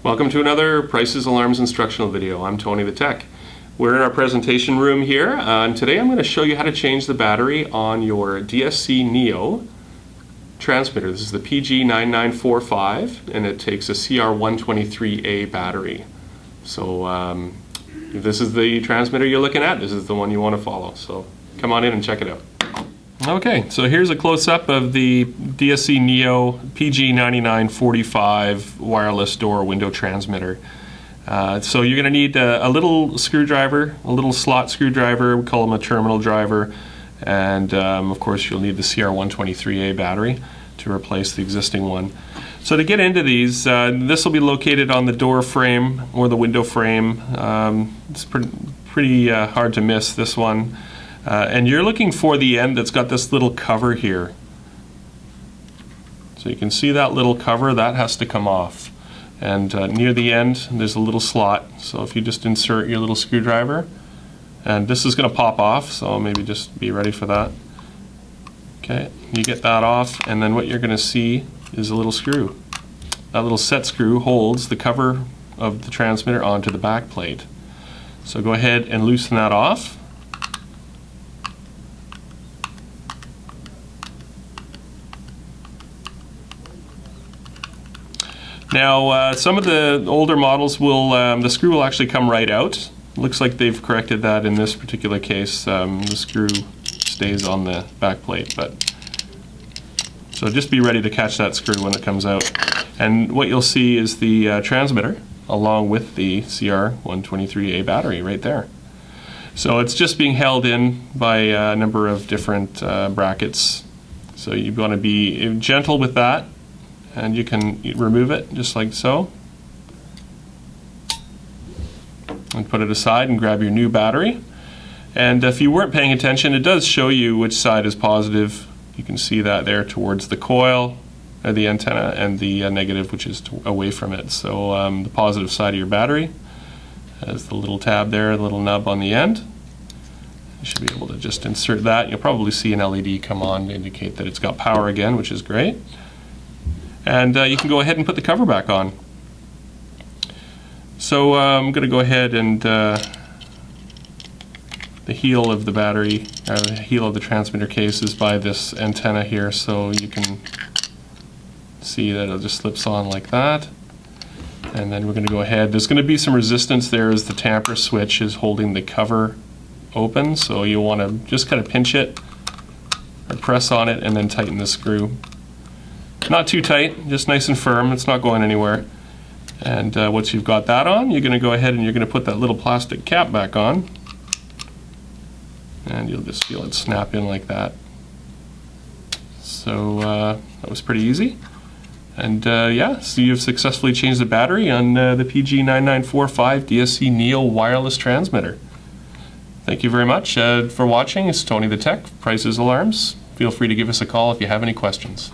Welcome to another Prices Alarms instructional video. I'm Tony the Tech. We're in our presentation room here, and today I'm going to show you how to change the battery on your DSC Neo transmitter. This is the PG9945, and it takes a CR123A battery. So if this is the transmitter you're looking at, this is the one you want to follow. So come on in and check it out. Okay, so here's a close-up of the DSC Neo PG9945 wireless door window transmitter. So you're going to need a little screwdriver, a little slot screwdriver, we call them a terminal driver, and of course you'll need the CR123A battery to replace the existing one. So to get into these, this will be located on the door frame or the window frame. It's pretty hard to miss, this one. And you're looking for the end that's got this little cover here. So you can see that little cover, that has to come off. And near the end, there's a little slot. So if you just insert your little screwdriver, and this is going to pop off, so maybe just be ready for that. Okay, you get that off, and then what you're going to see is a little screw. That little set screw holds the cover of the transmitter onto the back plate. So go ahead and loosen that off. Now, some of the older models will, the screw will actually come right out. Looks like they've corrected that in this particular case. The screw stays on the back plate, but so just be ready to catch that screw when it comes out. And what you'll see is the transmitter along with the CR123A battery right there. So it's just being held in by a number of different brackets. So you want to be gentle with that. And you can remove it just like so and put it aside and grab your new battery. And if you weren't paying attention, it does show you which side is positive. You can see that there towards the coil or the antenna, and the negative, which is away from it. So the positive side of your battery has the little tab there, the little nub on the end. You should be able to just insert that. You'll probably see an LED come on to indicate that it's got power again, which is great. And you can go ahead and put the cover back on. So I'm going to go ahead and the heel of the battery, or the heel of the transmitter case is by this antenna here, so you can see that it just slips on like that. And then we're going to go ahead. There's going to be some resistance there as the tamper switch is holding the cover open, so you want to just kind of pinch it or press on it and then tighten the screw. Not too tight, just nice and firm. It's not going anywhere. And once you've got that on, you're going to go ahead and you're going to put that little plastic cap back on. And you'll just feel it snap in like that. So that was pretty easy. And yeah, so you've successfully changed the battery on the PG9945 DSC Neo wireless transmitter. Thank you very much for watching. It's Tony the Tech, Prices Alarms. Feel free to give us a call if you have any questions.